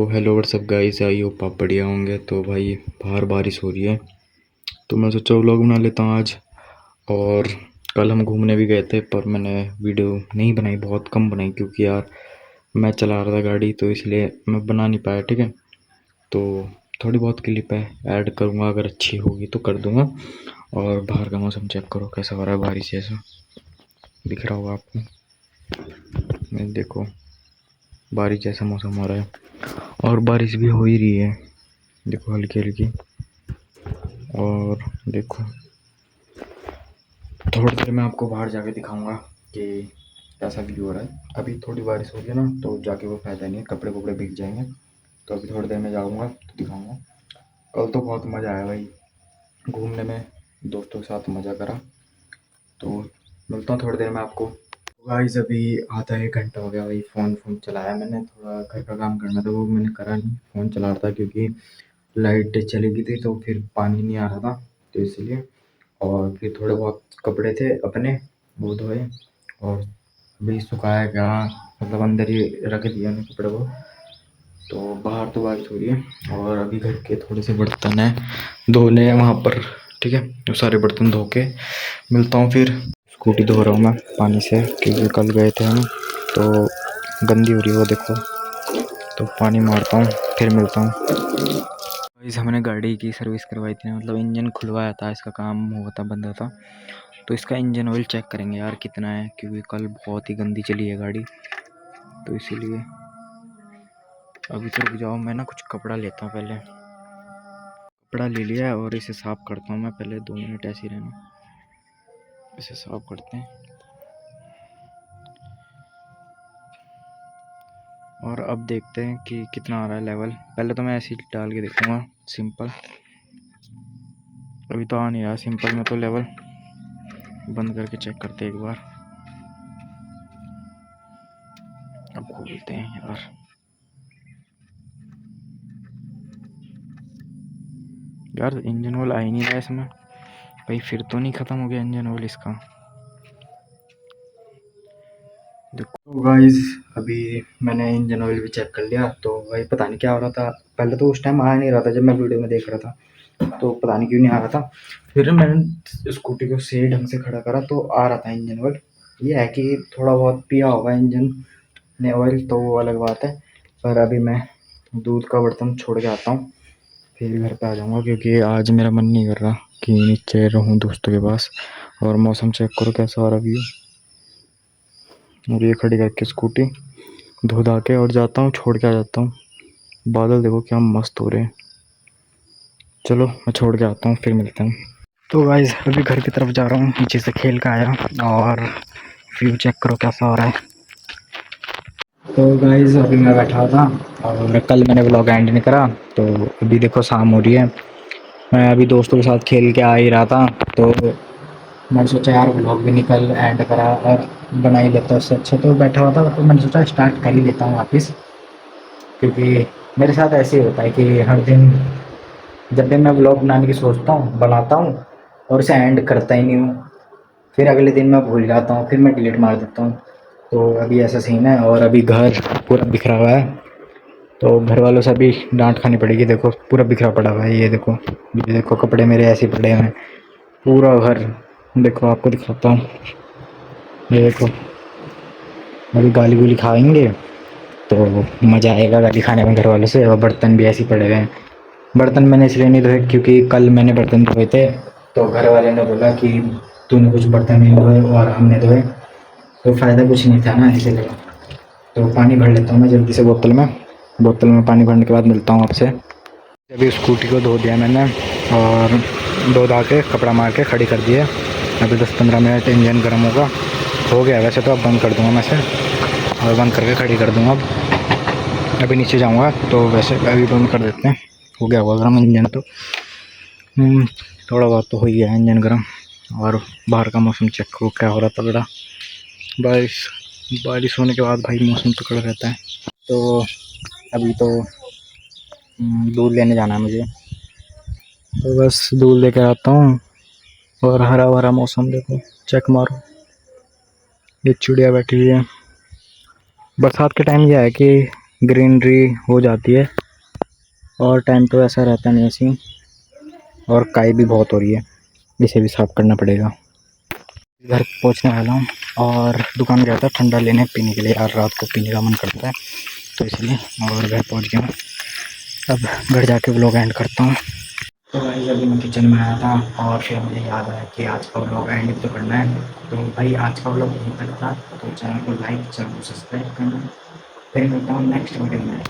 Hello what's up guys, I hope आप बढ़िया होंगे। तो भाई बाहर बारिश हो रही है तो मैं सोचा व्लॉग बना लेता हूँ आज। और कल हम घूमने भी गए थे पर मैंने वीडियो नहीं बनाई, बहुत कम बनाई क्योंकि यार मैं चला रहा था गाड़ी तो इसलिए मैं बना नहीं पाया। ठीक है, तो थोड़ी बहुत क्लिप है ऐड करूँगा, अगर अच्छी होगी तो कर दूँगा। और बाहर का मौसम चेक करो कैसा हो रहा है, बारिश जैसा दिख रहा होगा आपको। मैं देखो बारिश जैसा मौसम हो रहा है और बारिश भी हो ही रही है, देखो हल्की हल्की। और देखो थोड़ी देर में आपको बाहर जाके दिखाऊंगा कि कैसा व्यू हो रहा है। अभी थोड़ी बारिश हो रही है ना तो जाके वो फ़ायदा नहीं है, कपड़े वपड़े भीग जाएंगे। तो अभी थोड़ी देर में जाऊंगा तो दिखाऊंगा। कल तो बहुत मज़ा आया भाई घूमने में, दोस्तों के साथ मज़ा करा। तो मिलता हूँ थोड़ी देर में आपको। गाइस अभी आधा एक घंटा हो गया भाई, फ़ोन चलाया मैंने, थोड़ा घर का काम करना था वो मैंने करा नहीं, फ़ोन चला रहा था क्योंकि लाइट चली गई थी तो फिर पानी नहीं आ रहा था तो इसलिए। और फिर थोड़े बहुत कपड़े थे अपने वो धोए और अभी सुखाया क्या, मतलब अंदर ही रख दिया उन्हें कपड़े को। तो बाहर तो बारिश हो रही है और अभी घर के थोड़े से बर्तन हैं धोने हैं वहाँ पर। ठीक है, तो सारे बर्तन धो के मिलता हूँ फिर। स्कूटी धो रहा हूँ मैं पानी से क्योंकि कल गए थे हम तो गंदी हो रही है वो देखो। तो पानी मारता हूँ फिर मिलता हूँ। इस हमने गाड़ी की सर्विस करवाई थी, मतलब इंजन खुलवाया था, इसका काम हुआ था बंदा था। तो इसका इंजन ऑयल चेक करेंगे यार कितना है, क्योंकि कल बहुत ही गंदी चली है गाड़ी तो इसीलिए। अभी तो रुक जाओ, मैं ना कुछ कपड़ा लेता हूँ पहले। कपड़ा ले लिया और इसे साफ़ करता हूँ मैं पहले, 2 मिनट ऐसे ही रहना, इसे साफ़ करते हैं। और अब देखते हैं कि कितना आ रहा है लेवल। पहले तो मैं ऐसे ही डाल के देखूँगा सिंपल, अभी तो आ नहीं रहा सिंपल में। तो लेवल बंद करके चेक करते हैं एक बार। अब खोलते हैं यार इंजन ऑयल आ ही नहीं रहा है इसमें भाई, फिर तो नहीं ख़त्म हो गया इंजन ऑयल इसका। देखो गाइस अभी मैंने इंजन ऑयल भी चेक कर लिया तो भाई पता नहीं क्या हो रहा था। पहले तो उस टाइम आ नहीं रहा था जब मैं वीडियो में देख रहा था, तो पता नहीं क्यों नहीं आ रहा था। फिर मैंने स्कूटी को सही ढंग से खड़ा करा तो आ रहा था इंजन ऑयल। ये है कि थोड़ा बहुत पिया होगा इंजन ने ऑयल तो वो अलग बात है। पर अभी मैं दूध का बर्तन छोड़ के आता हूँ फिर घर पे आ जाऊँगा, क्योंकि आज मेरा मन नहीं कर रहा कि नीचे रहूँ दोस्तों के पास। और मौसम चेक करो कैसा हो रहा व्यू। और ये खड़ी करके स्कूटी धो धा के और जाता हूँ, छोड़ के आ जाता हूँ। बादल देखो क्या मस्त हो रहे हैं। चलो मैं छोड़ के आता हूँ फिर मिलते हैं। तो गाइस अभी घर की तरफ जा रहा हूँ, नीचे से खेल का आया और व्यू चेक करो कैसा हो रहा है। तो गाइस अभी मैं बैठा था और कल मैंने व्लॉग एंड नहीं करा तो अभी देखो शाम हो रही है। मैं अभी दोस्तों के साथ खेल के आ ही रहा था तो मैंने सोचा यार व्लॉग भी निकल एंड करा और बना ही लेता, उससे अच्छा तो बैठा हुआ था तो मैंने सोचा स्टार्ट कर ही लेता हूँ वापस। क्योंकि मेरे साथ ऐसे ही होता है कि हर दिन जब भी मैं व्लॉग बनाने की सोचता हूँ बनाता हूँ और उसे एंड करता ही नहीं हूँ, फिर अगले दिन मैं भूल जाता हूँ, फिर मैं डिलीट मार देता हूँ। तो अभी ऐसा सीन है और अभी घर पूरा बिखरा हुआ है तो घर वालों से अभी डांट खानी पड़ेगी। देखो पूरा बिखरा पड़ा हुआ है, ये देखो कपड़े मेरे ऐसे पड़े हुए हैं, पूरा घर। देखो आपको दिखाता हूँ, ये देखो। अभी गाली गुली खाएंगे तो मज़ा आएगा गाली खाने में घर वालों से। और बर्तन भी ऐसे ही पड़े हुए हैं। बर्तन मैंने इसलिए नहीं धोए क्योंकि कल मैंने बर्तन धोए थे तो घर वाले ने बोला कि तूने कुछ बर्तन नहीं धोए और हमने धोए तो फ़ायदा कुछ नहीं था ना, इसीलिए। तो पानी भर लेता हूँ मैं जल्दी से बोतल में पानी भरने के बाद मिलता हूँ आपसे। अभी स्कूटी को धो दिया मैंने और धो धा के कपड़ा मार के खड़ी कर दिया। अभी 10-15 मिनट इंजन गर्म होगा, हो गया वैसे तो। अब बंद कर दूँगा मैं इसे और बंद करके खड़ी कर दूँगा। अब अभी नीचे जाऊँगा तो वैसे अभी बंद कर देते हैं, हो गया होगा गर्म इंजन तो। थोड़ा बहुत तो हो ही गया इंजन गर्म। और बाहर का मौसम चेक करो क्या हो रहा था बड़ा। बारिश होने के बाद भाई मौसम तो कड़ा रहता है। तो अभी तो दूध लेने जाना है मुझे, तो बस दूध लेकर आता हूँ। और हरा भरा मौसम देखो, चेक मारो, ये चिड़िया बैठी हुई है। बरसात के टाइम यह है कि ग्रीनरी हो जाती है और टाइम तो ऐसा रहता नहीं ऐसी। और काई भी बहुत हो रही है, इसे भी साफ़ करना पड़ेगा। घर पहुंचने वाला हूँ और दुकान गया था ठंडा लेने पीने के लिए, यार रात को पीने का मन करता है तो इसलिए। और घर पहुंच गया हूँ, अब घर जाके व्लॉग एंड करता हूँ। तो भाई अभी मैं किचन में आया था और फिर मुझे याद आया कि आज का व्लॉग एंड भी तो करना है। तो भाई आज का व्लॉग यहीं तक था, तो चैनल को लाइक, चैनल को सब्सक्राइब करना। फिर मिलता हूँ नेक्स्ट वीडियो में।